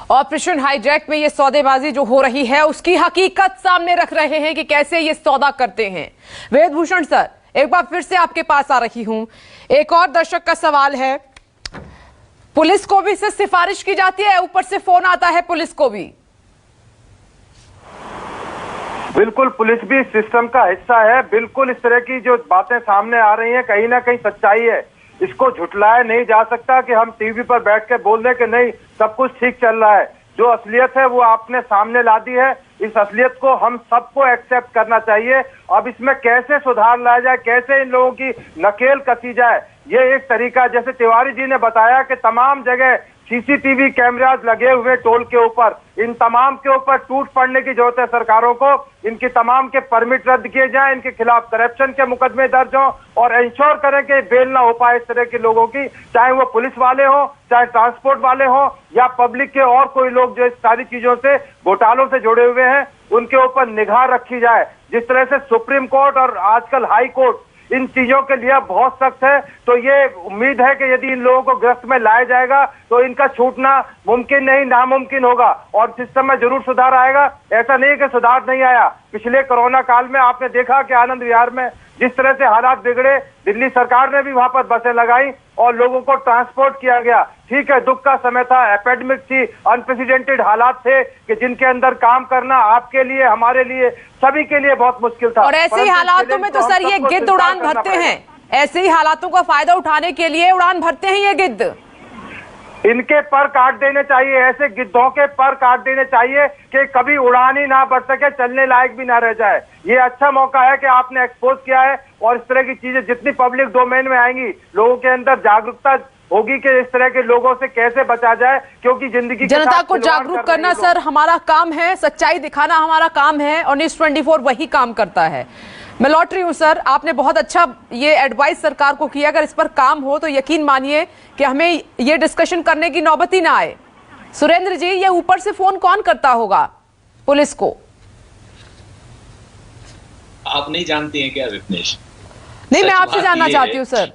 Operation hijack में ये सौदेबाजी जो हो रही है उसकी हकीकत सामने रख रहे हैं कि कैसे ये सौदा करते हैं। वेदभूषण सर, एक बार फिर से आपके पास आ रही हूं। एक और दर्शक का सवाल है, पुलिस को भी इससे सिफारिश की जाती है, ऊपर से फोन आता है पुलिस को भी? बिल्कुल, पुलिस भी सिस्टम का हिस्सा है। बिल्कुल, इस तरह की जो बातें सामने आ रही हैं कहीं ना कहीं सच्चाई है। इसको झुटलाया नहीं जा सकता कि हम टीवी पर बैठ के बोल दें कि नहीं सब कुछ ठीक चल रहा है। जो असलियत है वो आपने सामने ला दी है। इस असलियत को हम सबको एक्सेप्ट करना चाहिए। अब इसमें कैसे सुधार लाया जाए, कैसे इन लोगों की नकेल कसी जाए, ये एक तरीका। जैसे तिवारी जी ने बताया कि तमाम जगह सीसीटीवी कैमराज लगे हुए टोल के ऊपर, इन तमाम के ऊपर टूट पड़ने की जरूरत है सरकारों को। इनकी तमाम के परमिट रद्द किए जाएं, इनके खिलाफ करप्शन के मुकदमे दर्ज हों और इंश्योर करें कि बेल ना हो पाए इस तरह के लोगों की, चाहे वो पुलिस वाले हों, चाहे ट्रांसपोर्ट वाले हों या पब्लिक के और कोई लोग जो इस सारी चीजों से घोटालों से जुड़े हुए हैं, उनके ऊपर निगाह रखी जाए। जिस तरह से सुप्रीम कोर्ट और आजकल हाई कोर्ट इन चीजों के लिए बहुत सख्त है, तो ये उम्मीद है कि यदि इन लोगों को गिरफ्त में लाया जाएगा तो इनका छूटना मुमकिन नहीं नामुमकिन होगा और सिस्टम में जरूर सुधार आएगा। ऐसा नहीं कि सुधार नहीं आया। पिछले कोरोना काल में आपने देखा कि आनंद विहार में जिस तरह से हालात बिगड़े, दिल्ली सरकार ने भी वहां पर बसें लगाई और लोगों को ट्रांसपोर्ट किया गया। ठीक है, दुख का समय था, एपिडेमिक थी, अनप्रेसिडेंटेड हालात थे कि जिनके अंदर काम करना आपके लिए, हमारे लिए, सभी के लिए बहुत मुश्किल था। और ऐसे ही हालातों में तो सर ये गिद्ध उड़ान भरते हैं। ऐसे ही हालातों का फायदा उठाने के लिए उड़ान भरते हैं ये गिद्ध। इनके पर काट देने चाहिए, ऐसे गिद्धों के पर काट देने चाहिए कि कभी उड़ान ही ना बढ़ सके, चलने लायक भी ना रह जाए। ये अच्छा मौका है कि आपने एक्सपोज किया है और इस तरह की चीजें जितनी पब्लिक डोमेन में आएंगी, लोगों के अंदर जागरूकता होगी कि इस तरह के लोगों से कैसे बचा जाए, क्योंकि जिंदगी जनता को जागरूक करना सर हमारा काम है, सच्चाई दिखाना हमारा काम है और न्यूज़ 24 वही काम करता है। मैं लौट रही हूं सर, आपने बहुत अच्छा ये एडवाइस सरकार को किया। अगर इस पर काम हो तो यकीन मानिए कि हमें ये डिस्कशन करने की नौबत ही ना आए। सुरेंद्र जी, ये ऊपर से फोन कौन करता होगा पुलिस को? आप नहीं जानती हैं क्या विपनेश? नहीं, मैं आपसे जानना चाहती हूँ सर।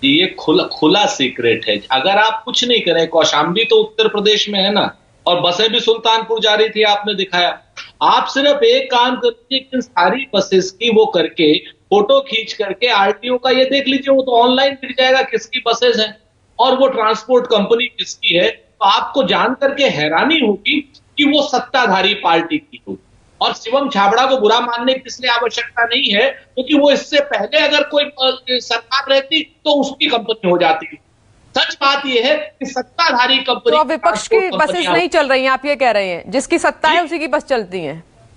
ये खुला सीक्रेट है। अगर आप कुछ नहीं करें, कौशाम्बी तो उत्तर प्रदेश में है ना, और बसें भी सुल्तानपुर जा रही थी, आपने दिखाया। आप सिर्फ एक काम करिए कि सारी बसेस की वो करके फोटो खींच करके आरटीओ का ये देख लीजिए, वो तो ऑनलाइन दिख जाएगा किसकी बसेस हैं और वो ट्रांसपोर्ट कंपनी किसकी है। तो आपको जान करके हैरानी होगी कि वो सत्ताधारी पार्टी की होगी। और शिवम छाबड़ा को बुरा मानने की इसलिए आवश्यकता नहीं है क्योंकि वो इससे पहले अगर कोई सरकार रहती तो उसकी कंपनी हो जाती। सच बात यह है कि सत्ताधारी कंपनी, तो विपक्ष की बसेस नहीं चल रही हैं, आप ये कह रहे हैं? जिसकी सत्ता है उसी की बस चलती है।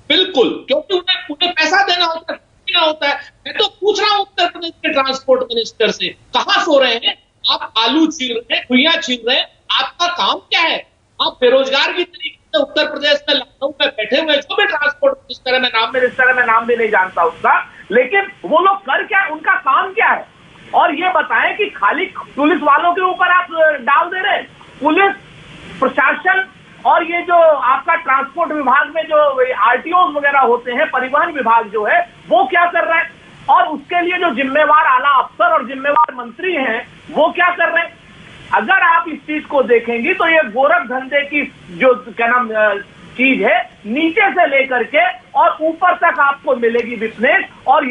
बिल्कुल, क्योंकि उन्हें पैसा देना होता है। मैं तो पूछ रहा हूं उत्तर प्रदेश के ट्रांसपोर्ट मिनिस्टर से, कहां सो रहे हैं आप? आलू छील रहे हैं, खुइयां छील रहे हैं, आपका काम क्या है? आप बेरोजगार की तरीके से उत्तर प्रदेश में लखनऊ में बैठे हुए जो भी ट्रांसपोर्ट मिनिस्टर है, मैं नाम भी नहीं जानता उसका, लेकिन वो लोग कर क्या, उनका काम क्या है? और ये बताएं कि खाली पुलिस वालों के ऊपर आप डाल दे रहे हैं। पुलिस प्रशासन और ये जो आपका ट्रांसपोर्ट विभाग में जो आरटीओ वगैरह होते हैं, परिवहन विभाग जो है वो क्या कर रहा है? और उसके लिए जो जिम्मेवार आला अफसर और जिम्मेवार मंत्री हैं वो क्या कर रहे हैं? अगर आप इस चीज को देखेंगे तो ये गोरख धंधे की जो क्या नाम चीज है, नीचे से लेकर के और ऊपर तक आपको मिलेगी बिजनेस। और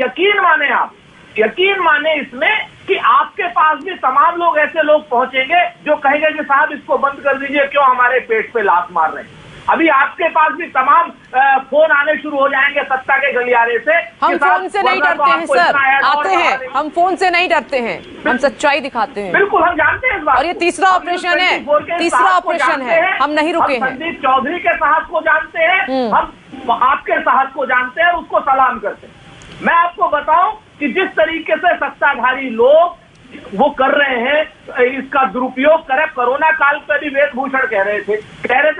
यकीन माने इसमें कि आपके पास भी तमाम लोग ऐसे लोग पहुंचेंगे जो कहेंगे कि साहब इसको बंद कर दीजिए, क्यों हमारे पेट पे लात मार रहे हैं। अभी आपके पास भी तमाम फोन आने शुरू हो जाएंगे सत्ता के गलियारे से। हम फोन से नहीं डरते हैं सर, आते हैं, हम फोन से नहीं डरते हैं, हम सच्चाई दिखाते हैं। बिल्कुल, हम जानते हैं इस बात। और ये तीसरा ऑपरेशन है, हम नहीं रुके हैं। संदीप चौधरी के साहस को जानते हैं, हम आपके साहस को जानते हैं, उसको सलाम करते हैं। मैं आपको बताऊं कि जिस तरीके से सत्ताधारी लोग वो कर रहे हैं, इसका दुरुपयोग करे। कोरोना काल पर भी वेदभूषण कह रहे थे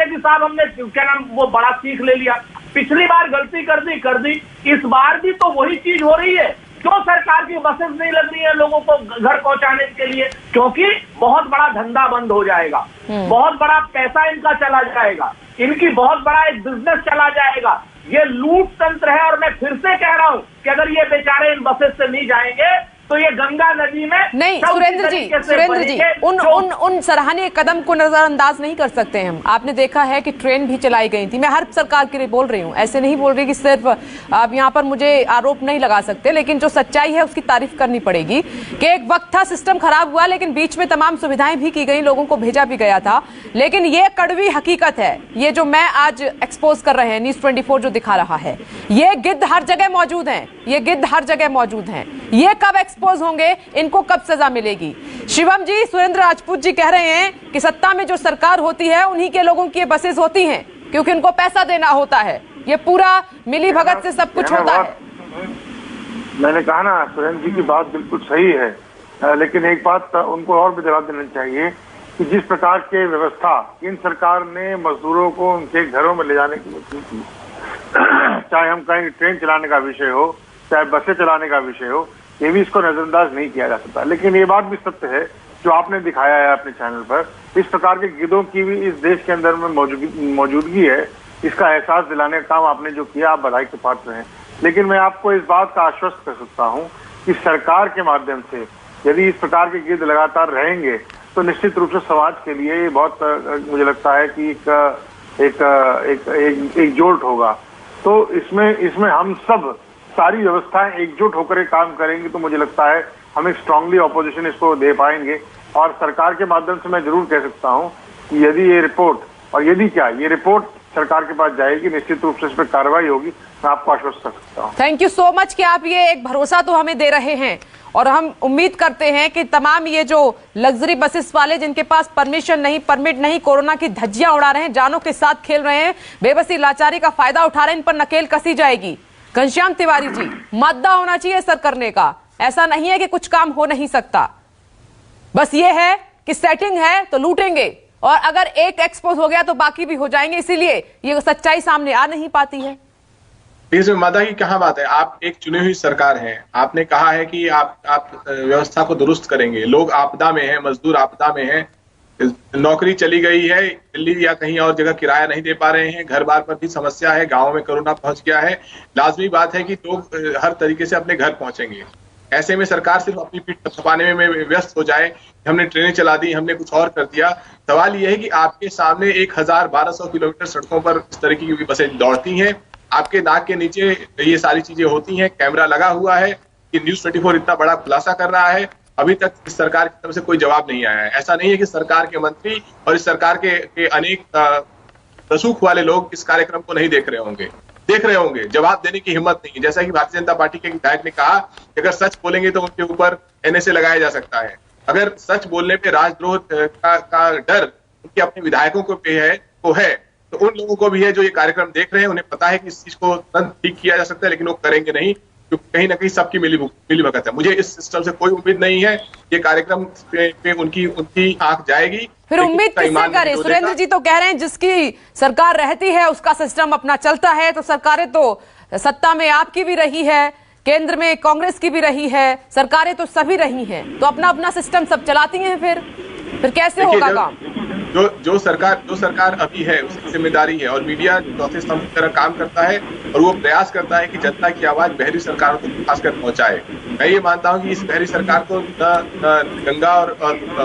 कि साहब हमने क्या नाम वो बड़ा सीख ले लिया, पिछली बार गलती कर दी, इस बार भी तो वही चीज हो रही है। क्यों सरकार की बसेस नहीं लग रही है लोगों को घर पहुंचाने के लिए? क्योंकि बहुत बड़ा धंधा बंद हो जाएगा, बहुत बड़ा पैसा इनका चला जाएगा, इनकी बहुत बड़ा एक बिजनेस चला जाएगा। ये लूट तंत्र है। और मैं फिर से कह रहा हूं कि अगर ये बेचारे इन बसेस से नहीं जाएंगे तो ये गंगा नदी में नहीं सुरेंद्र जी उन सराहनीय कदम को नजरअंदाज नहीं कर सकते हम। आपने देखा है कि ट्रेन भी चलाई गई थी। मैं हर सरकार के लिए बोल रही हूँ, ऐसे नहीं बोल रही कि सिर्फ आप यहाँ पर मुझे आरोप नहीं लगा सकते, लेकिन जो सच्चाई है उसकी तारीफ करनी पड़ेगी कि एक वक्त था सिस्टम खराब हुआ, लेकिन बीच में तमाम सुविधाएं भी की गई, लोगों को भेजा भी गया था। लेकिन ये कड़वी हकीकत है, ये जो मैं आज एक्सपोज कर रहे हैं, न्यूज़ 24 जो दिखा रहा है, ये गिद्ध हर जगह मौजूद हैं, ये गिद्ध हर जगह मौजूद हैं। ये कब एक्सपोज होंगे, इनको कब सजा मिलेगी? शिवम जी, सुरेंद्र राजपूत जी कह रहे हैं कि सत्ता में जो सरकार होती है उन्हीं के लोगों की बसेस होती हैं, क्योंकि उनको पैसा देना होता है। ये पूरा मिली भगत से सब कुछ होता है। मैंने कहा ना, सुरेंद्र जी की बात बिल्कुल सही है, लेकिन एक बात उनको और भी जवाब देना चाहिए कि जिस प्रकार की व्यवस्था इन सरकार ने मजदूरों को उनके घरों में ले जाने की की थी, चाहे हम कहीं ट्रेन चलाने का विषय हो, चाहे बसें चलाने का विषय हो, ये भी इसको नजरअंदाज नहीं किया जा सकता। लेकिन ये बात भी सत्य है जो आपने दिखाया है अपने चैनल पर, इस प्रकार के गिद्धों की भी इस देश के अंदर में मौजूदगी है, इसका एहसास दिलाने का काम आपने जो किया, आप बधाई के पात्र हैं। लेकिन मैं आपको इस बात का आश्वस्त कर सकता हूं कि सरकार के माध्यम से यदि इस प्रकार के गिद्ध लगातार रहेंगे तो निश्चित रूप से समाज के लिए बहुत मुझे लगता है कि एक जोट होगा। तो इसमें हम सब सारी व्यवस्थाएं एकजुट होकर काम करेंगे तो मुझे लगता है हम एक स्ट्रांगली ऑपोजिशन इसको दे पाएंगे। और सरकार के माध्यम से मैं जरूर कह सकता हूं कि यदि ये रिपोर्ट और यदि क्या ये रिपोर्ट सरकार के पास जाएगी, निश्चित रूप से इस पर कार्रवाई होगी, मैं आपको आश्वस्त कर सकता हूं। थैंक यू सो मच कि आप ये एक भरोसा तो हमें दे रहे हैं, और हम उम्मीद करते हैं कि तमाम ये जो लग्जरी बसेस वाले जिनके पास परमिशन नहीं, परमिट नहीं, कोरोना की धज्जियां उड़ा रहे हैं, जानों के साथ खेल रहे हैं, बेबसी लाचारी का फायदा उठा रहे हैं, इन पर नकेल कसी जाएगी। घनश्याम तिवारी जी, मादा होना चाहिए सर करने का, ऐसा नहीं है कि कुछ काम हो नहीं सकता, बस ये है कि सेटिंग है तो लूटेंगे, और अगर एक एक्सपोज हो गया तो बाकी भी हो जाएंगे, इसीलिए ये सच्चाई सामने आ नहीं पाती है। इसमें मादा की कहाँ बात है? आप एक चुनी हुई सरकार हैं, आपने कहा है कि आप व्यवस्था को दुरुस्त करेंगे। लोग आपदा में हैं, मजदूर आपदा में हैं, नौकरी चली गई है, दिल्ली या कहीं और जगह किराया नहीं दे पा रहे हैं, घर बार पर भी समस्या है, गाँव में कोरोना पहुंच गया है। लाजमी बात है कि लोग हर तरीके से अपने घर पहुंचेंगे। ऐसे में सरकार सिर्फ अपनी पीठ थपथपाने में व्यस्त हो जाए, हमने ट्रेनें चला दी, हमने कुछ और कर दिया। सवाल यह है कि आपके सामने 1000-1200 किलोमीटर सड़कों पर इस तरह की बसें दौड़ती हैं, आपके नाक के नीचे ये सारी चीजें होती हैं, कैमरा लगा हुआ है कि न्यूज़ 24 इतना बड़ा खुलासा कर रहा है, अभी तक इस सरकार की तरफ से कोई जवाब नहीं आया है। ऐसा नहीं है कि सरकार के मंत्री और इस सरकार के अनेक रसूख वाले लोग इस कार्यक्रम को नहीं देख रहे होंगे, जवाब देने की हिम्मत नहीं है। जैसा कि भारतीय जनता पार्टी के विधायक ने कहा कि अगर सच बोलेंगे तो उनके ऊपर NSA लगाया जा सकता है। अगर सच बोलने पे राजद्रोह का डर उनके अपने विधायकों को है तो उन लोगों को भी है जो ये कार्यक्रम देख रहे हैं, उन्हें पता है कि इस चीज को तुरंत ठीक किया जा सकता है, लेकिन वो करेंगे नहीं, क्योंकि कहीं ना कहीं सबकी मिली भगत है। मुझे इस सिस्टम से कोई उम्मीद नहीं है, ये कार्यक्रम पे उनकी आंख जाएगी। फिर उम्मीद किससे करें? सुरेंद्र जी तो कह रहे हैं जिसकी सरकार रहती है उसका सिस्टम अपना चलता है, तो सरकारें तो सत्ता में आपकी भी रही है, केंद्र में कांग्रेस की भी रही है, सरकारें तो सभी रही हैं, तो अपना अपना सिस्टम सब चलाती हैं, फिर कैसे होगा काम? जो सरकार अभी है उसकी जिम्मेदारी है, और मीडिया चौथे स्तंभ की तरह काम करता है और वो प्रयास करता है कि जनता की आवाज बहरी सरकारों तक खासकर पहुंचाए। मैं ये मानता हूं कि इस बहरी सरकार को न गंगा और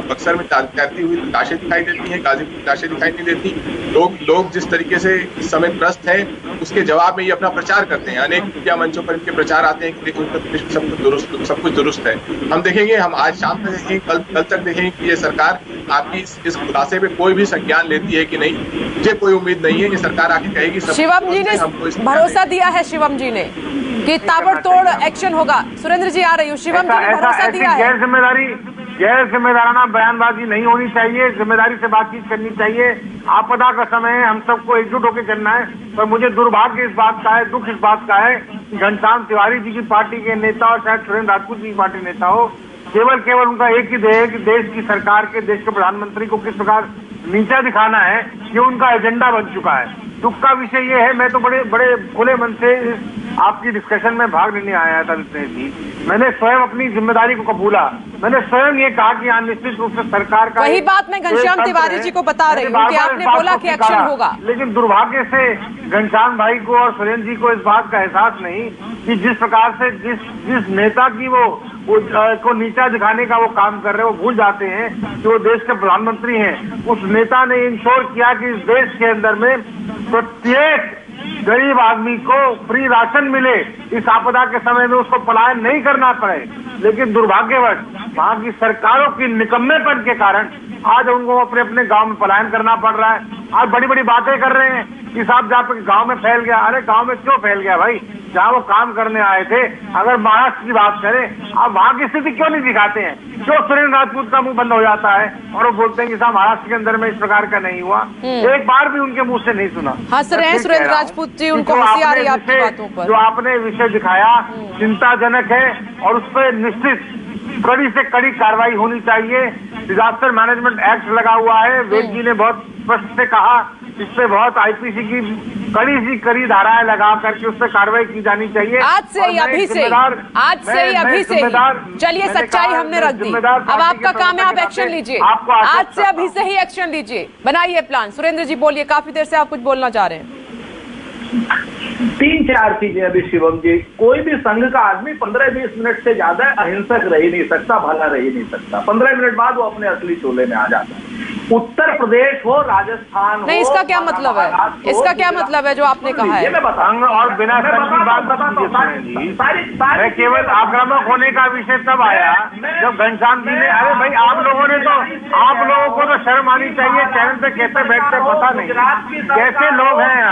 बक्सर में तैरती हुई लाशें दिखाई देती हैं, गाजीपुर की लाशें दिखाई नहीं देती। लोग जिस तरीके से इस समय त्रस्त है उसके जवाब में ये अपना प्रचार करते हैं, अनेक मीडिया मंचों पर इनके प्रचार आते हैं कि उत्तर प्रदेश में सब कुछ दुरुस्त है। हम देखेंगे, हम आज शाम तक देखेंगे, कल तक देखेंगे कि ये सरकार आपकी इस खुलासे में कोई भी संज्ञान लेती है कि नहीं। मुझे कोई उम्मीद नहीं है कि सरकार आके कहेगी। शिवम जी ने भरोसा दिया है, शिवम जी ने कि ताबड़तोड़ एक्शन होगा। सुरेंद्र जी आ रही हूँ। शिवम जी ने भरोसा दिया है। गैर जिम्मेदाराना बयानबाजी नहीं होनी चाहिए, जिम्मेदारी से बातचीत करनी चाहिए। आपदा का समय है, हम सबको एकजुट होकर चलना है। पर मुझे दुर्भाग्य इस बात का है, दुख इस बात का है कि घनश्याम तिवारी जी की पार्टी के नेता और शायद सुरेंद्र राजपूत जी की पार्टी नेता हो, केवल उनका एक ही ध्येय है कि देश की सरकार के, देश के प्रधानमंत्री को किस प्रकार नीचा दिखाना है, ये उनका एजेंडा बन चुका है। दुख का विषय ये है, मैं तो बड़े खुले मन से आपकी डिस्कशन में भाग लेने आया था विष्णु जी। मैंने स्वयं अपनी जिम्मेदारी को कबूला। मैंने स्वयं ये कहा कि निश्चित रूप से सरकार का वही बात मैं घनश्याम तिवारी जी को बता रही हूँ कि आपने बोला कि एक्शन होगा, लेकिन दुर्भाग्य से घनश्याम भाई को और सुरेंद्र जी को इस बात का एहसास नहीं कि जिस प्रकार से जिस नेता की वो को नीचा दिखाने का वो काम कर रहे हैं, वो भूल जाते हैं कि वो देश के प्रधानमंत्री हैं। उस नेता ने इंश्योर किया कि इस देश के अंदर में प्रत्येक गरीब आदमी को फ्री राशन मिले, इस आपदा के समय में उसको पलायन नहीं करना पड़े। लेकिन दुर्भाग्यवश वहां की सरकारों की निकम्मेपन के कारण आज उनको अपने अपने गांव में पलायन करना पड़ रहा है। आज बड़ी बड़ी बातें कर रहे हैं कि साहब जहाँ पे गांव में फैल गया। अरे गांव में क्यों फैल गया भाई? जहाँ वो काम करने आए थे। अगर महाराष्ट्र की बात करें, आप वहाँ की स्थिति क्यों नहीं दिखाते हैं? क्यों सुरेंद्र राजपूत का मुंह बंद हो जाता है और वो बोलते हैं कि साहब महाराष्ट्र के अंदर में इस प्रकार का नहीं हुआ? एक बार भी उनके मुंह से नहीं सुना। हंस रहे हैं सुरेंद्र राजपूत जी, उनको हंसी आ रही है आपकी बातों पर। जो आपने विषय दिखाया चिंताजनक है और उस पर निश्चित कड़ी से कड़ी कार्रवाई होनी चाहिए। डिजास्टर मैनेजमेंट एक्ट लगा हुआ है, वेद जी ने बहुत स्पष्ट से कहा, इस पे बहुत आईपीसी की कड़ी धाराएं लगा करके उस पर कार्रवाई की जानी चाहिए। आज से ही अभी से चलिए, सच्चाई हमने रख दी, अब आपका काम है आप एक्शन लीजिए। आज से अभी से ही एक्शन लीजिए, बनाइए प्लान। सुरेंद्र जी बोलिए, काफी देर से आप कुछ बोलना चाह रहे हैं। 3-4 चीजें अभी शिवम जी। कोई भी संघ का आदमी 15-20 मिनट से ज्यादा अहिंसक रह ही नहीं सकता, भला रह ही नहीं सकता। 15 मिनट बाद वो अपने असली चोले में आ जाता है। उत्तर प्रदेश हो, राजस्थान हो, नहीं, इसका क्या मतलब है? इसका क्या मतलब है जो आपने कहा है? मैं बताऊंगा और बिना की बात मैं केवल आक्रामक होने का विषय तब आया जब घनश्याम जी ने, अरे भाई आप लोगों को तो शर्म आनी चाहिए, चैनल पे कैसे बैठते पता नहीं कैसे लोग हैं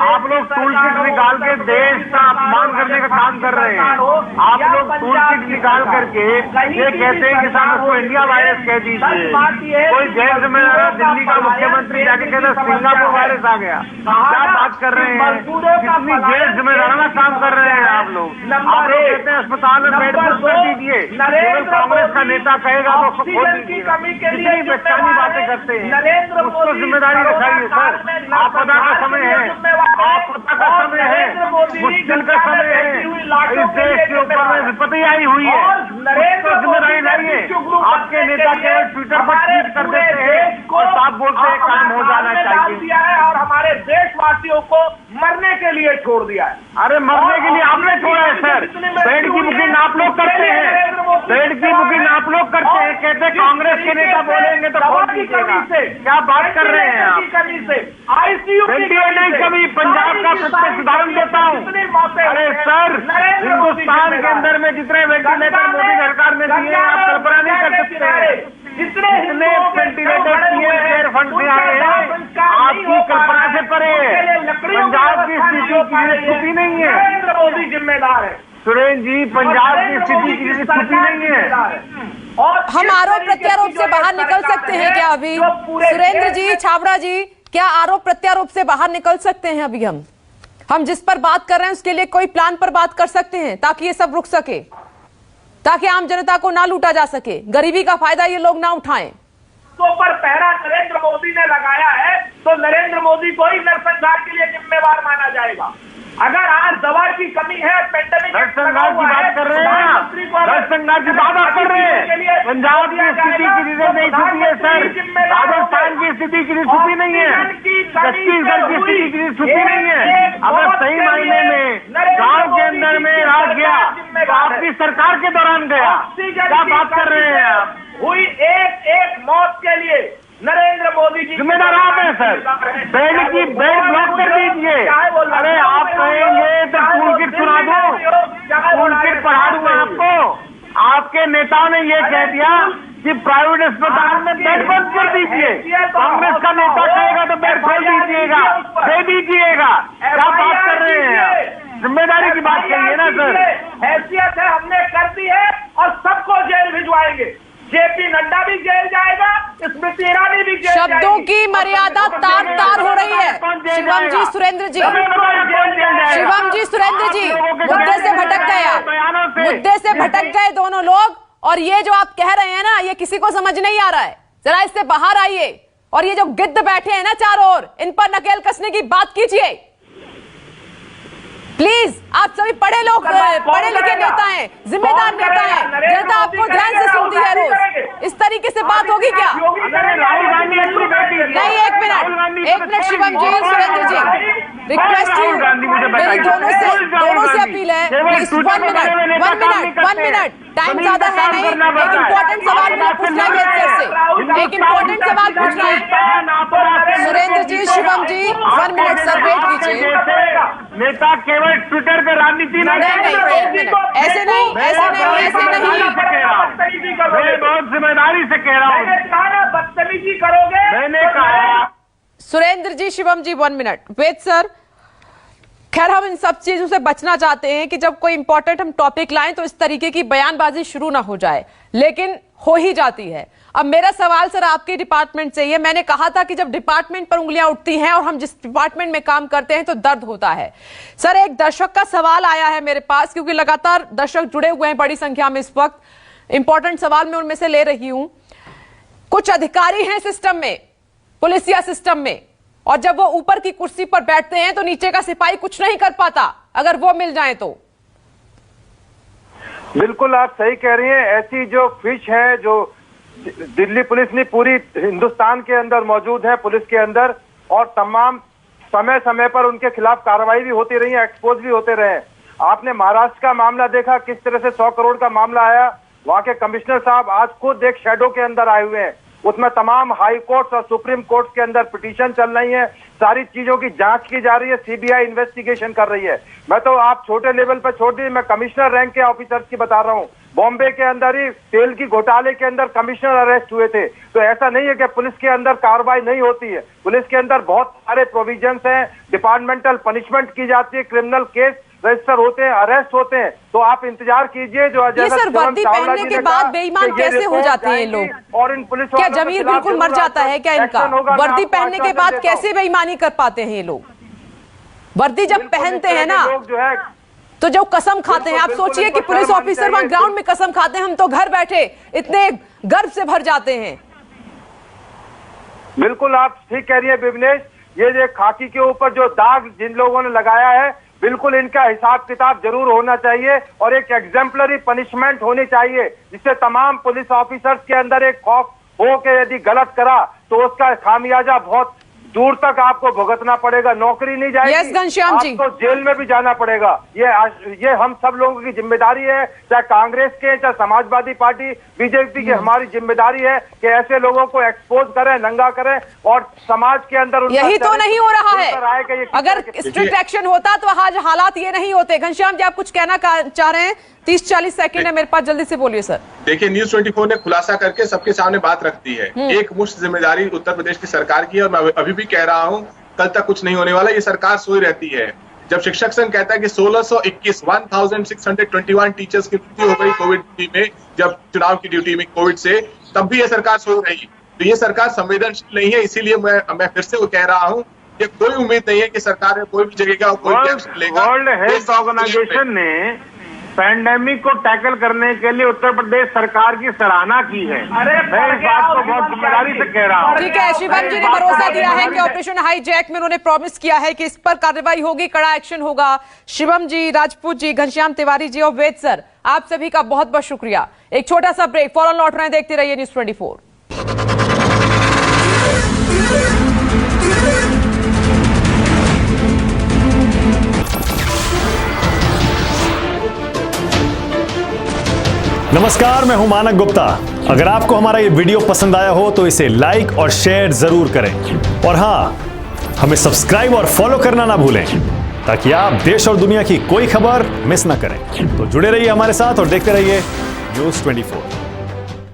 आप लोग टूल किट निकाल के देश का अपमान करने का काम कर रहे हैं। आप लोग टूल किट निकाल करके ये कहते हैं कि साहब उसको इंडिया वायरस कह दीजिए। कोई गैर जिम्मेदार दिल्ली का मुख्यमंत्री जाके कहते सिंगापुर वायरस आ गया। क्या बात कर रहे हैं? कितनी गैर जिम्मेदाराना काम कर रहे हैं आप लोग कहते हैं अस्पताल में बेड बुक कर दीजिए, केवल कांग्रेस का नेता कहेगा तो उसको खोल दीजिए। कितनी बेचानी बातें करते हैं, उसको जिम्मेदारी दिखाइए सर। आपदा का समय है, आपदा का समय है, मुश्किल का समय है, इस देश के ऊपर में विपत्ति आई हुई है, उसको जिम्मेदारी लाइए। आपके नेता केवल ट्विटर पर ट्वीट कर देते हैं और साफ बोलते हैं काम हो जाना चाहिए और हमारे देशवासियों को मरने के लिए छोड़ दिया है। अरे मरने के लिए आपने छोड़ा है सर। बेड की बुकिंग आप लोग करते हैं, बेड की बुकिंग आप लोग करते हैं, कहते कांग्रेस के नेता बोलेंगे तो खोल दीजिएगा। क्या बात कर रहे हैं आप? वेंटिलेटर कभी पंजाब का प्रत्यक्ष उदाहरण देता हूँ। अरे सर, हिंदुस्तान के अंदर में जितने वेंटिलेटर मोदी सरकार ने दिए आप कल्पना नहीं कर सकते। जितने वेंटिलेटर केयर फंड से आए हैं आपकी कल्पना से परे। पंजाब की स्थिति की छुपी नहीं है, नरेंद्र मोदी जिम्मेदार है। सुरेंद्र जी, पंजाब की स्थिति की छुपी नहीं है। और हम आरोप प्रत्यारोप से बाहर निकल सकते हैं क्या अभी? सुरेंद्र जी, छाबड़ा जी, क्या आरोप प्रत्यारोप से बाहर निकल सकते हैं अभी? हम जिस पर बात कर रहे हैं उसके लिए कोई प्लान पर बात कर सकते हैं ताकि ये सब रुक सके, ताकि आम जनता को ना लूटा जा सके, गरीबी का फायदा ये लोग ना उठाएं। तो पर पहरा नरेंद्र मोदी ने लगाया है तो नरेंद्र मोदी को ही नरसंहार के लिए जिम्मेवार माना जाएगा। अगर आज दवा की कमी है, पेंडेमिक नरसंहार की बात कर रहे हैं आप, नरसंहार की बात आप कर रहे हैं। पंजाब की स्थिति की रीजन नहीं छुपी है सर, राजस्थान की स्थिति की छुपी नहीं है, छत्तीसगढ़ की स्थिति की छुपी नहीं है। अगर सही मायने में गांव के अंदर में राज गया तो आपकी सरकार के दौरान गया। क्या बात कर रहे हैं आप? हुई एक मौत के लिए नरेंद्र मोदी जी जिम्मेदार आप हैं सर। बेड ब्लॉक कर दीजिए। अरे आप कहेंगे तो टूल किट सुना दो, टूल किट पढ़ा दूंगा आपको। आपके नेताओं ने ये कह दिया कि प्राइवेट अस्पताल में बेड बंद कर दीजिए। कांग्रेस का नेता कहेगा तो बेड खोल दीजिएगा, दे दीजिएगा। क्या बात कर रहे हैं? जिम्मेदारी की बात करिए ना सर। हैसियत है, हमने कर दी है और सबको जेल भिजवाएंगे। जेपी नड्डा भी जेल जाएगा, स्मृति ईरानी भी जेल जाएगी। शब्दों की मर्यादा तार तार हो रही है। शिवम जी, सुरेंद्र जी, शिवम जी, सुरेंद्र जी, मुद्दे से भटक गए, मुद्दे से भटक गए दोनों लोग। और ये जो आप कह रहे हैं ना, ये किसी को समझ नहीं आ रहा है। जरा इससे बाहर आइए और ये जो गिद्ध बैठे हैं ना चारों ओर, इन पर नकेल कसने की बात कीजिए। प्लीज, आप सभी पढ़े लोग, पढ़े लिखे नेता हैं, जिम्मेदार नेता हैं, जनता आपको ध्यान से सुनती है रोज। इस तरीके से बात होगी क्या? नहीं, एक minute Shivam ji, Surendra ji, request you, मेरी दोनों से अपील है, प्लीज 1 मिनट, टाइम ज्यादा है नहीं, एक इम्पोर्टेंट सवाल मुझे पूछना है वेद से, एक इम्पोर्टेंट सवाल पूछना है। सुरेंद्र जी, शिवम जी, 1 मिनट सर, वेट कीजिए। नेता केवल ट्विटर पे राजनीति नहीं, 1 मिनट, ऐसे नहीं, मैं बहुत जिम्मेदारी से कह रहा हूँ, बदतमीजी करोगे, मैंने कहा। सुरेंद्र जी, शिवम जी, 1 मिनट। वेद सर, खैर हम इन सब चीजों से बचना चाहते हैं कि जब कोई इंपॉर्टेंट हम टॉपिक लाएं तो इस तरीके की बयानबाजी शुरू ना हो जाए, लेकिन हो ही जाती है। अब मेरा सवाल सर आपके डिपार्टमेंट से है, मैंने कहा था कि जब डिपार्टमेंट पर उंगलियां उठती हैं और हम जिस डिपार्टमेंट में काम करते हैं तो दर्द होता है। सर, एक दर्शक का सवाल आया है मेरे पास, क्योंकि लगातार दर्शक जुड़े हुए हैं बड़ी संख्या में इस वक्त। इंपॉर्टेंट सवाल मैं उनमें से ले रही हूं। कुछ अधिकारी हैं सिस्टम में, पुलिसिया सिस्टम में, और जब वो ऊपर की कुर्सी पर बैठते हैं तो नीचे का सिपाही कुछ नहीं कर पाता, अगर वो मिल जाए तो। बिल्कुल आप सही कह रही हैं। ऐसी जो फिश है जो दिल्ली पुलिस ने पूरी हिंदुस्तान के अंदर मौजूद है, पुलिस के अंदर, और तमाम समय समय पर उनके खिलाफ कार्रवाई भी होती रही है, एक्सपोज भी होते रहे। आपने महाराष्ट्र का मामला देखा, किस तरह से 100 करोड़ का मामला आया, वहां के कमिश्नर साहब आज खुद एक शैडो के अंदर आए हुए हैं, उसमें तमाम हाई कोर्ट और सुप्रीम कोर्ट के अंदर पिटीशन चल रही है, सारी चीजों की जांच की जा रही है, सीबीआई इन्वेस्टिगेशन कर रही है। मैं तो आप छोटे लेवल पर छोड़ दी, मैं कमिश्नर रैंक के ऑफिसर्स की बता रहा हूँ। बॉम्बे के अंदर ही तेल की घोटाले के अंदर कमिश्नर अरेस्ट हुए थे। तो ऐसा नहीं है कि पुलिस के अंदर कार्रवाई नहीं होती है, पुलिस के अंदर बहुत सारे प्रोविजंस हैं, डिपार्टमेंटल पनिशमेंट की जाती है, क्रिमिनल केस रजिस्टर होते हैं, अरेस्ट होते हैं। तो आप इंतजार कीजिए। जो ये सर, वर्दी पहनने के बाद बेईमान कैसे हो जाते हैं लोग? और इन पुलिस क्या जमीर बिल्कुल मर जाता है क्या इनका? वर्दी पहनने के बाद कैसे बेईमानी कर पाते हैं ये लोग? वर्दी जब पहनते हैं ना जो है तो जो कसम खाते हैं, आप सोचिए कि पुलिस ऑफिसर वहां ग्राउंड में कसम खाते हैं, हम तो घर बैठे इतने गर्व से भर जाते हैं। बिल्कुल आप ठीक कह रही है विवनेश। ये जो खाकी के ऊपर जो दाग जिन लोगों ने लगाया है, बिल्कुल इनका हिसाब किताब जरूर होना चाहिए और एक एग्जाम्पलरी पनिशमेंट होनी चाहिए, जिससे तमाम पुलिस ऑफिसर्स के अंदर एक खौफ हो के यदि गलत करा तो उसका खामियाजा बहुत दूर तक आपको भुगतना पड़ेगा, नौकरी नहीं जाएगी। यस घनश्याम जी, आपको जेल में भी जाना पड़ेगा। ये हम सब लोगों की जिम्मेदारी है, चाहे कांग्रेस के, चाहे समाजवादी पार्टी, बीजेपी की, हमारी जिम्मेदारी है कि ऐसे लोगों को एक्सपोज करें, नंगा करें और समाज के अंदर। यही तो नहीं हो रहा है। अगर स्ट्रिक्ट एक्शन होता तो आज हालात ये नहीं होते। घनश्याम जी, आप कुछ कहना चाह रहे हैं? 30-40 सेकंड है मेरे पास, जल्दी से बोलिए सर। देखिए, न्यूज 24 ने खुलासा करके सबके सामने बात रख दी है। एक मुश्त जिम्मेदारी उत्तर प्रदेश की सरकार की है और मैं अभी भी कह रहा हूं, कल तक कुछ नहीं होने वाला। ये सरकार सोई रहती है। जब शिक्षक संघ कहता है कि 1621 टीचर्स की मृत्यु हो गई कोविड ड्यूटी में, जब चुनाव की ड्यूटी में कोविड से, तब भी ये सरकार सोई रही। तो ये सरकार संवेदनशील नहीं है। इसीलिए मैं फिर से वो कह रहा हूँ कि कोई उम्मीद नहीं है कि सरकार कोई भी जगह कोई एक्शन लेगा। वर्ल्ड हेल्थ ऑर्गेनाइजेशन ने पैंडेमिक को टैकल करने के लिए उत्तर प्रदेश सरकार की सराहना की है। मैं इस बात को बहुत जिम्मेदारी से कह रहा हूँ। ठीक है, शिवम जी ने भरोसा दिया है कि ऑपरेशन हाईजैक में उन्होंने प्रॉमिस किया है कि इस पर कार्रवाई होगी, कड़ा एक्शन होगा। शिवम जी, राजपूत जी, घनश्याम तिवारी जी और वेद सर, आप सभी का बहुत बहुत शुक्रिया। एक छोटा सा ब्रेक, फौरन लौट रहे हैं, देखते रहिए न्यूज 24। नमस्कार, मैं हूं मानक गुप्ता। अगर आपको हमारा ये वीडियो पसंद आया हो तो इसे लाइक और शेयर जरूर करें, और हां, हमें सब्सक्राइब और फॉलो करना ना भूलें ताकि आप देश और दुनिया की कोई खबर मिस ना करें। तो जुड़े रहिए हमारे साथ और देखते रहिए न्यूज 24।